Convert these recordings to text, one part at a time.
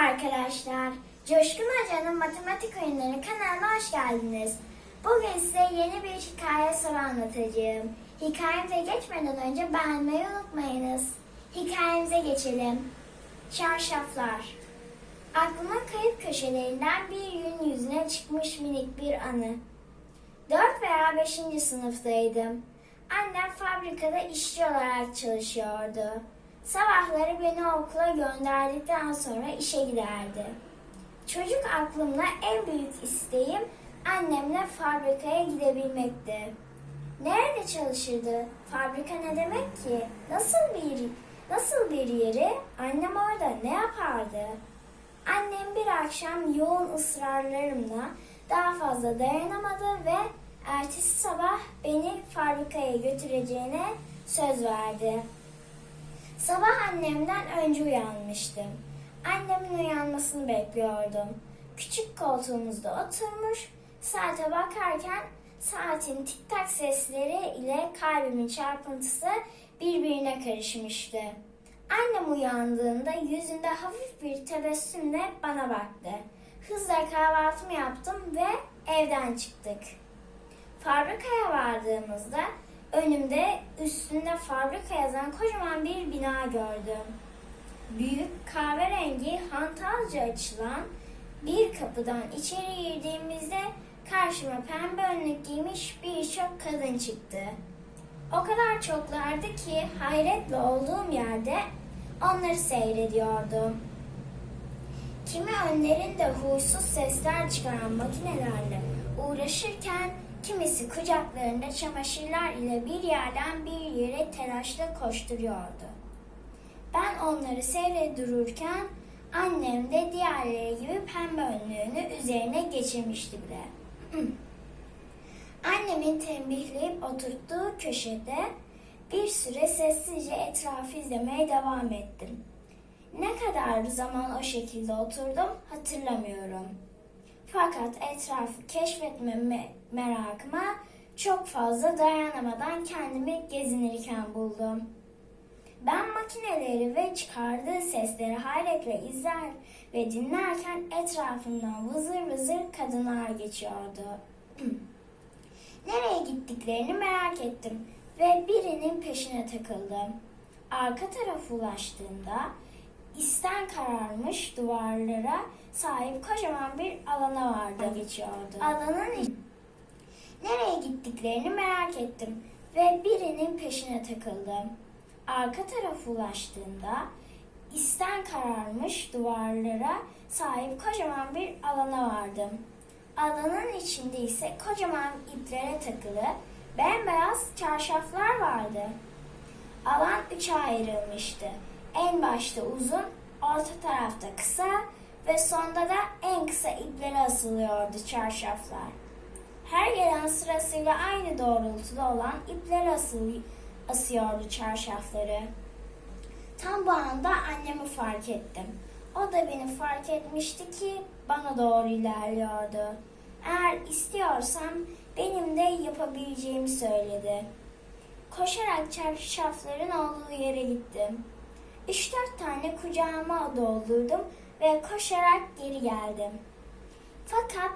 arkadaşlar. Coşkun Hoca'nın Matematik Oyunları kanalına hoş geldiniz. Bugün size yeni bir hikaye soru anlatacağım. Hikayemize geçmeden önce beğenmeyi unutmayınız. Hikayemize geçelim. Çarşaflar. Aklımın kayıp köşelerinden bir gün yüzüne çıkmış minik bir anı. 4 veya 5. sınıftaydım. Annem fabrikada işçi olarak çalışıyordu. Sabahları beni okula gönderdikten sonra işe giderdi. Çocuk aklımla en büyük isteğim annemle fabrikaya gidebilmekti. Nerede çalışırdı? Fabrika ne demek ki? Nasıl bir yeri? Annem orada ne yapardı? Annem bir akşam yoğun ısrarlarımla daha fazla dayanamadı ve ertesi sabah beni fabrikaya götüreceğine söz verdi. Sabah annemden önce uyanmıştım. Annemin uyanmasını bekliyordum. Küçük koltuğumuzda oturmuş, saate bakarken saatin tik tak sesleri ile kalbimin çarpıntısı birbirine karışmıştı. Annem uyandığında yüzünde hafif bir tebessümle bana baktı. Hızla kahvaltımı yaptım ve evden çıktık. Fabrikaya vardığımızda önümde üstünde fabrika yazan kocaman bir bina gördüm. Büyük kahverengi hantalca açılan bir kapıdan içeri girdiğimizde karşıma pembe önlük giymiş birçok kadın çıktı. O kadar çoklardı ki hayretle olduğum yerde onları seyrediyordum. Kimi önlerinde huysuz sesler çıkaran makinelerle uğraşırken kimisi kucaklarında çamaşırlar ile bir yerden bir yere telaşla koşturuyordu. Ben onları seyredururken annem de diğerleri gibi pembe önlüğünü üzerine geçirmişti bile. Annemin tembihleyip oturttuğu köşede bir süre sessizce etrafı izlemeye devam ettim. Ne kadar zaman o şekilde oturdum hatırlamıyorum. Fakat etrafı keşfetme merakıma çok fazla dayanamadan kendimi gezinirken buldum. Ben makineleri ve çıkardığı sesleri hayretle izler ve dinlerken etrafımdan vızır vızır kadınlar geçiyordu. Nereye gittiklerini merak ettim ve birinin peşine takıldım. Arka tarafa ulaştığımda isten kararmış duvarlara sahip kocaman bir alana vardı geçiyordu. Nereye gittiklerini merak ettim ve birinin peşine takıldım. Arka tarafa ulaştığımda isten kararmış duvarlara sahip kocaman bir alana vardım. Alanın içinde ise kocaman iplere takılı bembeyaz çarşaflar vardı. Alan 3'e ayrılmıştı. En başta uzun, orta tarafta kısa ve sonda da en kısa iplere asılıyordu çarşaflar. Her gelen sırasıyla aynı doğrultuda olan ipler asıyordu çarşafları. Tam bu anda annemi fark ettim. O da beni fark etmişti ki bana doğru ilerliyordu. Eğer istiyorsam benim de yapabileceğimi söyledi. Koşarak çarşafların olduğu yere gittim. 3-4 tane kucağıma doldurdum ve koşarak geri geldim. Fakat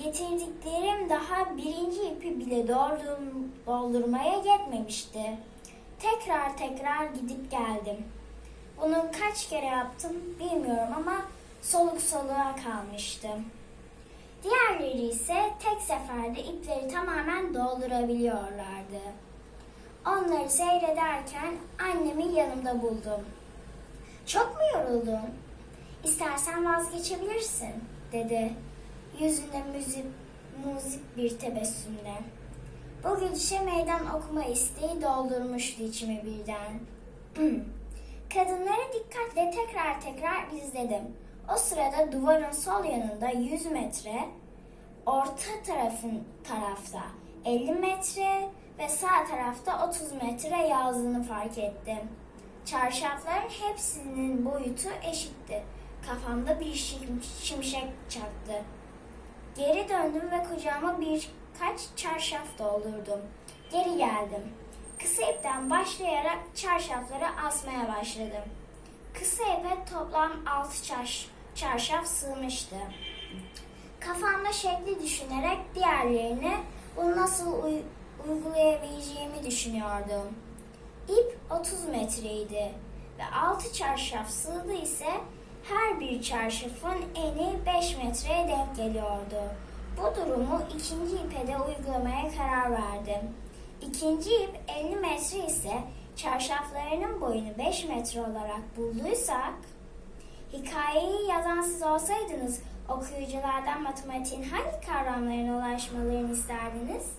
getirdiklerim daha birinci ipi bile doldurmaya yetmemişti. Tekrar gidip geldim. Bunu kaç kere yaptım bilmiyorum ama soluk soluğa kalmıştım. Diğerleri ise tek seferde ipleri tamamen doldurabiliyorlardı. Onları seyrederken annemi yanımda buldum. "Çok mu yoruldun? İstersen vazgeçebilirsin," dedi. Yüzünde muzip bir tebessümle. Bu gülüşe meydan okuma isteği doldurmuştu içimi birden. Kadınları dikkatle tekrar izledim. O sırada duvarın sol yanında 100 metre, orta tarafta 50 metre ve sağ tarafta 30 metre yazdığını fark ettim. Çarşafların hepsinin boyutu eşitti. Kafamda bir şimşek çaktı. Geri döndüm ve kucağıma birkaç çarşaf doldurdum. Geri geldim. Kısa ipten başlayarak çarşafları asmaya başladım. Kısa ipe toplam 6 çarşaf sığmıştı. Kafamda şekli düşünerek diğerlerini bunu nasıl uygulayabileceğimi düşünüyordum. İp 30 metreydi ve 6 çarşaf sığdı ise her bir çarşafın eni 5 metreye denk geliyordu. Bu durumu ikinci ipe de uygulamaya karar verdim. İkinci ip 50 metre ise çarşaflarının boyunu 5 metre olarak bulduysak, hikayeyi yazan siz olsaydınız okuyuculardan matematiğin hangi kavramlarına ulaşmalarını isterdiniz?